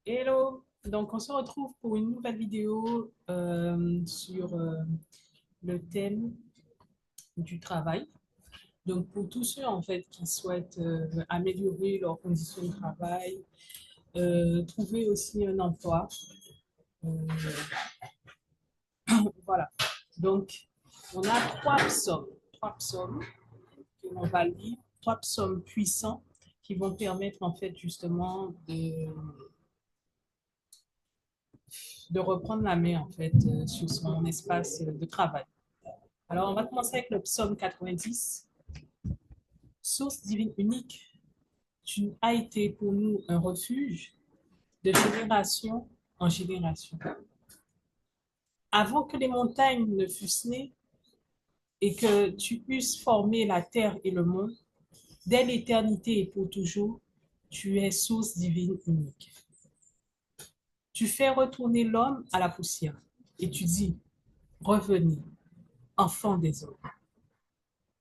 Hello, donc on se retrouve pour une nouvelle vidéo sur le thème du travail. Donc pour tous ceux en fait qui souhaitent améliorer leurs conditions de travail, trouver aussi un emploi, euh, voilà. Donc on a trois psaumes que l'on va lire, trois psaumes puissants qui vont permettre en fait justement de reprendre la main en fait sur son espace de travail. Alors, on va commencer avec le psaume 90. Source divine unique, tu as été pour nous un refuge de génération en génération. Avant que les montagnes ne fussent nées et que tu eusses formé la terre et le monde, dès l'éternité et pour toujours, tu es source divine unique. Tu fais retourner l'homme à la poussière et tu dis, revenez, enfants des hommes.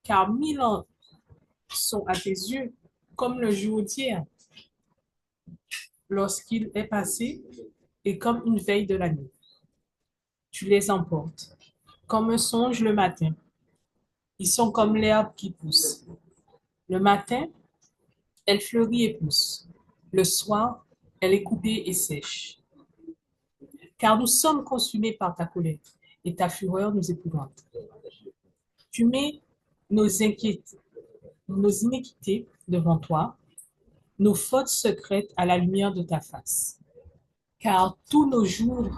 Car 1000 ans sont à tes yeux comme le jour d'hier lorsqu'il est passé et comme une veille de la nuit. Tu les emportes, comme un songe le matin. Ils sont comme l'herbe qui pousse. Le matin, elle fleurit et pousse. Le soir, elle est coupée et sèche. Car nous sommes consumés par ta colère, et ta fureur nous épouvante. Tu mets nos inquiétudes, nos iniquités devant toi, nos fautes secrètes à la lumière de ta face. Car tous nos jours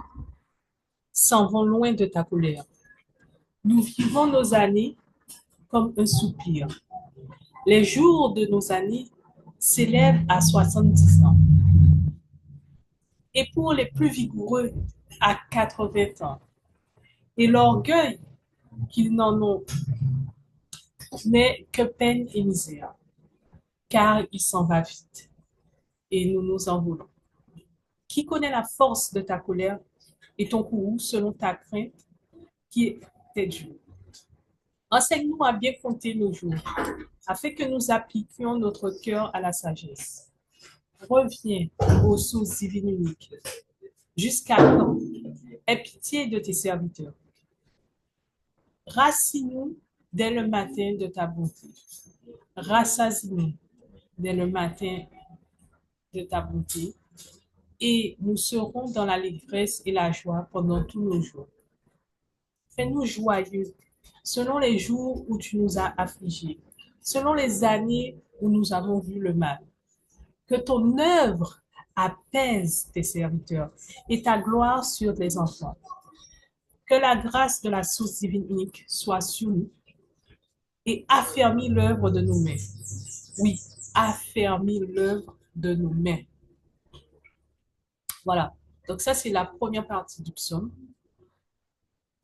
s'en vont loin de ta colère. Nous vivons nos années comme un soupir. Les jours de nos années s'élèvent à 70 ans. Et pour les plus vigoureux, à 80 ans. Et l'orgueil qu'ils n'en ont n'est que peine et misère, car il s'en va vite, et nous nous envolons. Qui connaît la force de ta colère et ton courroux selon ta crainte qui est due? Enseigne-nous à bien compter nos jours, afin que nous appliquions notre cœur à la sagesse. Reviens aux sources divines uniques. Jusqu'à quand? Aie pitié de tes serviteurs. Rassis-nous dès le matin de ta bonté. Rassasie-nous dès le matin de ta bonté, et nous serons dans l'allégresse et la joie pendant tous nos jours. Fais-nous joyeux selon les jours où tu nous as affligés, selon les années où nous avons vu le mal. Que ton œuvre apaise tes serviteurs et ta gloire sur tes enfants. Que la grâce de la source divine unique soit sur nous et affermis l'œuvre de nos mains. Oui, affermis l'œuvre de nos mains. Voilà. Donc ça, c'est la première partie du psaume.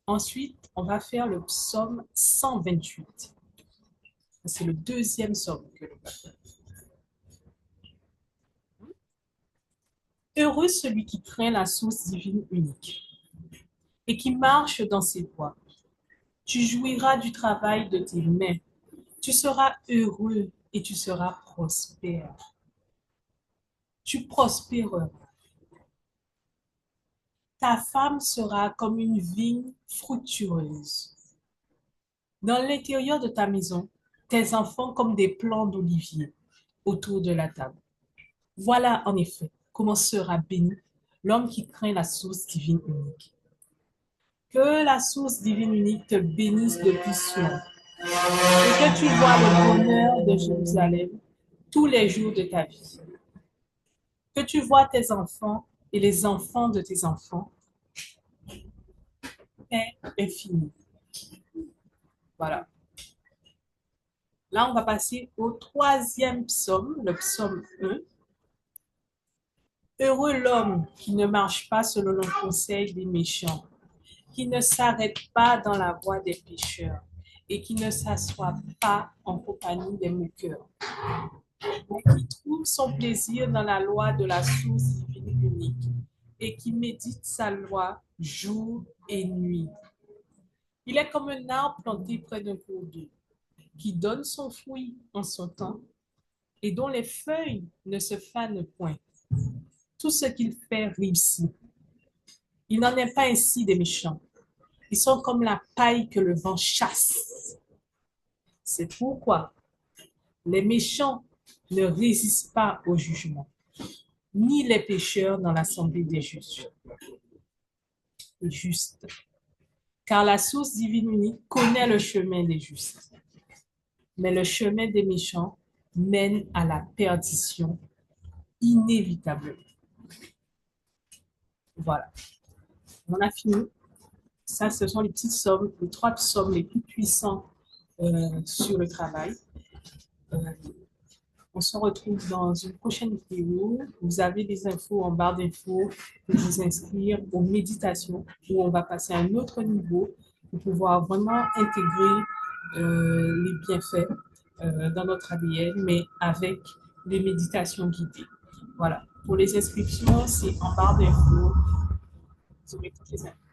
Ensuite, on va faire le psaume 128. C'est le deuxième psaume que l'on va faire. Heureux celui qui craint la source divine unique et qui marche dans ses voies. Tu jouiras du travail de tes mains. Tu seras heureux et tu seras prospère. Tu prospéreras. Ta femme sera comme une vigne fructueuse. Dans l'intérieur de ta maison, tes enfants comme des plants d'olivier autour de la table. Voilà en effet comment sera béni l'homme qui craint la source divine unique. Que la source divine unique te bénisse depuis Sion et que tu vois le bonheur de Jérusalem tous les jours de ta vie. Que tu vois tes enfants et les enfants de tes enfants, paix infinie. Voilà. Là, on va passer au troisième psaume, le psaume 1. Heureux l'homme qui ne marche pas selon le conseil des méchants, qui ne s'arrête pas dans la voie des pécheurs et qui ne s'assoit pas en compagnie des moqueurs, mais qui trouve son plaisir dans la loi de la source divine unique et qui médite sa loi jour et nuit. Il est comme un arbre planté près d'un cours d'eau, qui donne son fruit en son temps et dont les feuilles ne se fanent point. Tout ce qu'il fait réussit. Il n'en est pas ainsi des méchants. Ils sont comme la paille que le vent chasse. C'est pourquoi les méchants ne résistent pas au jugement, ni les pécheurs dans l'assemblée des justes. Car la source divine unique connaît le chemin des justes, mais le chemin des méchants mène à la perdition inévitablement. Voilà, on a fini. Ça, ce sont les petites sommes, les 3 sommes les plus puissantes sur le travail. On se retrouve dans une prochaine vidéo. Vous avez des infos en barre d'infos pour vous inscrire aux méditations où on va passer à un autre niveau pour pouvoir vraiment intégrer les bienfaits dans notre ADN, mais avec les méditations guidées. Voilà. Pour les inscriptions, c'est en barre d'infos. Vous aurez toutes les infos.